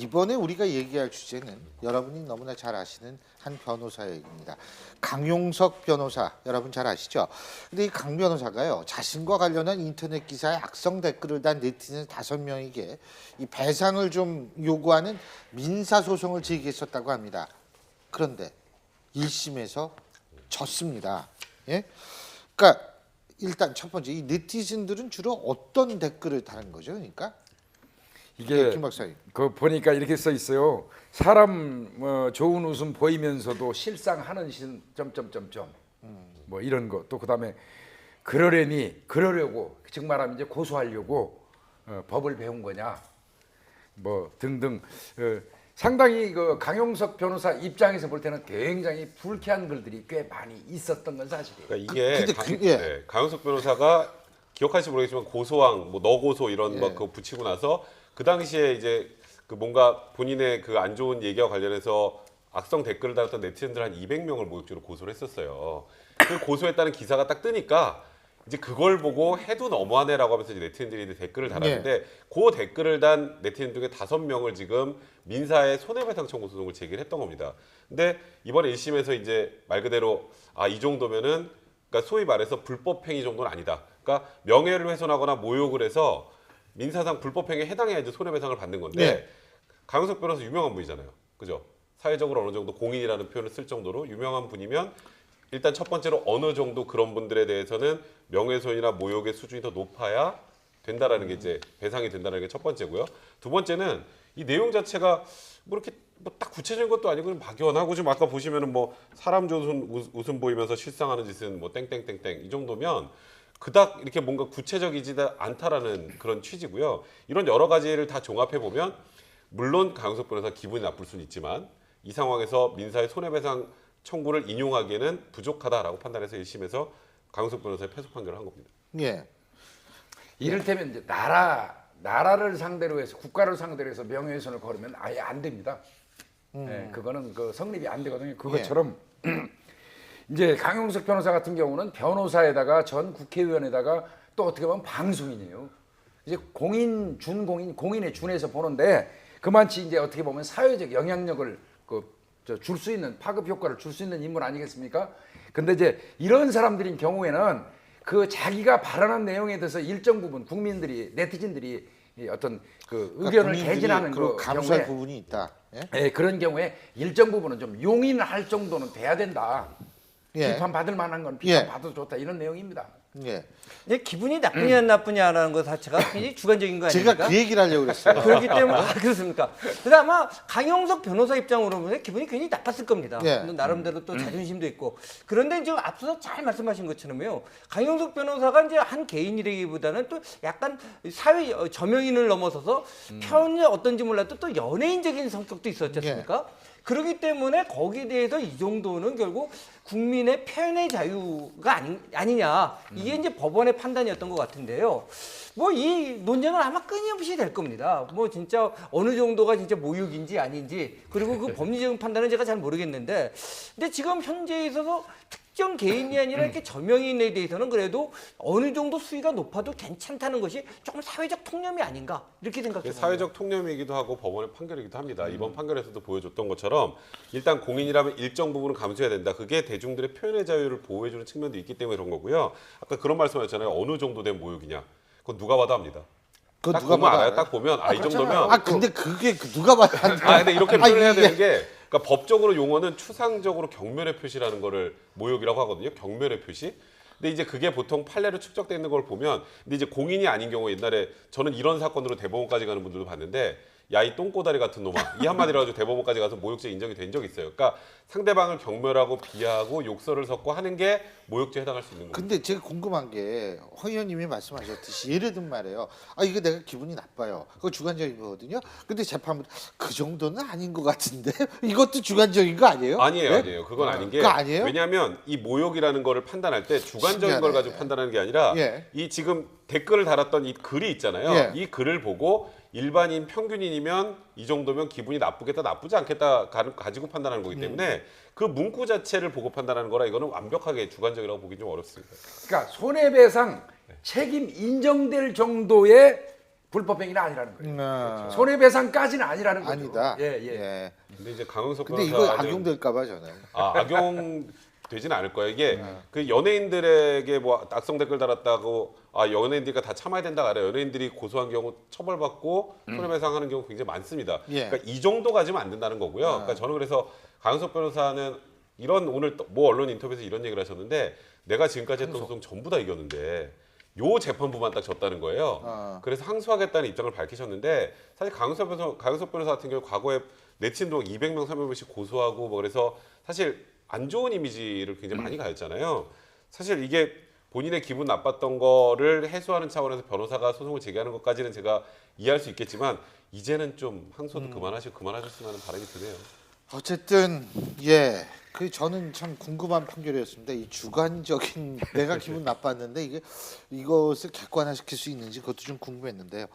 이번에 우리가 얘기할 주제는 여러분이 너무나 잘 아시는 한 변호사 얘기입니다. 강용석 변호사 여러분 잘 아시죠? 근데 이 강 변호사가요 자신과 관련한 인터넷 기사에 악성 댓글을 단 네티즌 5명에게 이 배상을 좀 요구하는 민사 소송을 제기했었다고 합니다. 그런데 1심에서 졌습니다. 예? 그러니까 일단 첫 번째 이 네티즌들은 주로 어떤 댓글을 다는 거죠? 그러니까 이게 김 박사님. 그 보니까 이렇게 써 있어요. 사람 좋은 웃음 보이면서도 실상하는 신 점점점점 뭐 이런 거. 또 그다음에 그러려고 즉 말하면 이제 고소하려고 법을 배운 거냐 뭐 등등. 상당히 그 강용석 변호사 입장에서 볼 때는 굉장히 불쾌한 글들이 꽤 많이 있었던 건 사실이에요. 그러니까 이게 예. 강용석 변호사가 기억하실지 모르겠지만 고소왕, 뭐 너고소 이런 막 그거 붙이고 나서 그 당시에 이제 그 뭔가 본인의 그 안 좋은 얘기와 관련해서 악성 댓글을 달았던 네티즌들 한 200명을 모욕죄로 고소를 했었어요. 그 고소했다는 기사가 딱 뜨니까 이제 그걸 보고 해도 너무하네라고 하면서 이제 네티즌들이 댓글을 달았는데 그 댓글을 단 네티즌 중에 5명을 지금 민사의 손해배상 청구 소송을 제기를 했던 겁니다. 근데 이번에 1심에서 이제 말 그대로 이 정도면은 그러니까 소위 말해서 불법행위 정도는 아니다. 그러니까 명예를 훼손하거나 모욕을 해서 민사상 불법행위에 해당해야지 손해배상을 받는 건데 강용석 변호사 유명한 분이잖아요. 그죠? 사회적으로 어느 정도 공인이라는 표현을 쓸 정도로 유명한 분이면 일단 첫 번째로 어느 정도 그런 분들에 대해서는 명예훼손이나 모욕의 수준이 더 높아야 된다라는 게 이제 배상이 된다는 게 첫 번째고요. 두 번째는 이 내용 자체가 뭐 이렇게 뭐 딱 구체적인 것도 아니고 좀 막연하고 지금 아까 보시면은 뭐 사람 좋은 웃음 보이면서 실상하는 짓은 뭐 땡땡땡땡 이 정도면 그닥 이렇게 뭔가 구체적이지 않다라는 그런 취지고요. 이런 여러 가지를 다 종합해 보면 물론 강용석 변호사 기분이 나쁠 수는 있지만 이 상황에서 민사의 손해배상 청구를 인용하기에는 부족하다라고 판단해서 1심에서 강용석 변호사의 패소 판결을 한 겁니다. 예. 이를테면 이제 나라를 상대로 해서 국가를 상대로 해서 명예훼손을 걸으면 아예 안 됩니다. 그거는 그 성립이 안 되거든요. 그것처럼 이제 강용석 변호사 같은 경우는 변호사에다가 전 국회의원에다가 또 어떻게 보면 방송인이에요. 이제 공인에 준해서 보는데 그만치 이제 어떻게 보면 사회적 영향력을 줄 수 있는 파급 효과를 줄 수 있는 인물 아니겠습니까? 근데 이제 이런 사람들인 경우에는 그 자기가 발언한 내용에 대해서 일정 부분 국민들이 네티즌들이 어떤 그 의견을 개진하는 그 감수할 경우에 부분이 있다. 예? 예, 그런 경우에 일정 부분은 좀 용인할 정도는 돼야 된다. 예. 비판받을 만한 건 비판받아도 좋다 이런 내용입니다. 예. 이제 기분이 나쁘냐 안 나쁘냐라는 것 자체가 굉장히 주관적인 거 아닙니까? 제가 그 얘기를 하려고 그랬어요. 그렇기 때문에 그렇습니까? 근데 아마 강용석 변호사 입장으로 보면 기분이 굉장히 나빴을 겁니다. 예. 나름대로 또 자존심도 있고. 그런데 지금 앞서서 잘 말씀하신 것처럼요. 강용석 변호사가 이제 한 개인이라기보다는 또 약간 사회 저명인을 넘어서서 표현이 어떤지 몰라도 또 연예인적인 성격도 있었지 않습니까? 그렇기 때문에 거기에 대해서 이 정도는 결국 국민의 표현의 자유가 아니냐. 이게 이제 법원의 판단이었던 것 같은데요. 뭐 이 논쟁은 아마 끊임없이 될 겁니다. 뭐 진짜 어느 정도가 진짜 모욕인지 아닌지 그리고 그 법리적인 판단은 제가 잘 모르겠는데 근데 지금 현재에 있어서 특정 개인이 아니라 이렇게 저명인에 대해서는 그래도 어느 정도 수위가 높아도 괜찮다는 것이 조금 사회적 통념이 아닌가 이렇게 생각해요. 사회적 통념이기도 하고 법원의 판결이기도 합니다. 이번 판결에서도 보여줬던 것처럼 일단 공인이라면 일정 부분은 감수해야 된다. 그게 대중들의 표현의 자유를 보호해주는 측면도 있기 때문에 그런 거고요. 아까 그런 말씀하셨잖아요. 어느 정도 된 모욕이냐. 그건 누가 봐도 압니다. 딱 누가 보면 봐도 알아요. 딱 보면 이 정도면. 근데 그게 누가 봐도 안 돼. 근데 이렇게 표현을 해야 되는 게 그러니까 법적으로 용어는 추상적으로 경멸의 표시라는 거를 모욕이라고 하거든요. 경멸의 표시. 근데 이제 그게 보통 판례로 축적되어 있는 걸 보면 근데 이제 공인이 아닌 경우에 옛날에 저는 이런 사건으로 대법원까지 가는 분들도 봤는데 야 이 똥꼬다리 같은 놈아 이 한마디로 가지고 대법원까지 가서 모욕죄 인정이 된 적이 있어요. 그러니까 상대방을 경멸하고 비하하고 욕설을 섞고 하는 게 모욕죄에 해당할 수 있는 거예요. 근데 제가 궁금한 게 황 의원님이 말씀하셨듯이 예를 든 말이에요. 이거 내가 기분이 나빠요. 그거 주관적인 거거든요. 근데 재판부 그 정도는 아닌 것 같은데 이것도 주관적인 거 아니에요? 아니에요, 네? 아니에요. 그건 아닌 게 그거 아니에요? 왜냐하면 이 모욕이라는 거를 판단할 때 주관적인 신기하네. 걸 가지고 판단하는 게 아니라 예. 이 지금 댓글을 달았던 이 글이 있잖아요. 예. 이 글을 보고 일반인 평균인이면 이 정도면 기분이 나쁘겠다 나쁘지 않겠다 가지고 판단하는 거기 때문에 그 문구 자체를 보고 판단하는 거라 이거는 완벽하게 주관적이라고 보기 좀 어렵습니다. 그러니까 손해배상 책임 인정될 정도의 불법 행위는 아니라는 거예요. 아, 손해배상까지는 아니라는 거죠. 아니다. 예, 예. 근데 이제 강용석 근데 이거 변호사는 악용될까봐 저는. 악용 되지는 않을 거예요. 이게 그 연예인들에게 뭐 악성 댓글 달았다고 연예인들이 다 참아야 된다 알아요. 연예인들이 고소한 경우 처벌받고 손해배상하는 경우 굉장히 많습니다. 예. 그러니까 이 정도 가지면 안 된다는 거고요. 그러니까 저는 그래서 강용석 변호사는 이런 오늘 뭐 언론 인터뷰에서 이런 얘기를 하셨는데 내가 지금까지 했던 소송 전부 다 이겼는데 요 재판부만 딱 졌다는 거예요. 그래서 항소하겠다는 입장을 밝히셨는데 사실 강용석 변호사 같은 경우 과거에 네티즌도 200명, 300명씩 고소하고 뭐 그래서 사실 안 좋은 이미지를 굉장히 많이 가졌잖아요. 사실 이게 본인의 기분 나빴던 거를 해소하는 차원에서 변호사가 소송을 제기하는 것까지는 제가 이해할 수 있겠지만 이제는 좀 항소도 그만하셨으면 하는 바람이 드네요. 어쨌든 예. 그 저는 참 궁금한 판결이었습니다. 이 주관적인 내가 기분 나빴는데 이게 이것을 객관화시킬 수 있는지 그것도 좀 궁금했는데요.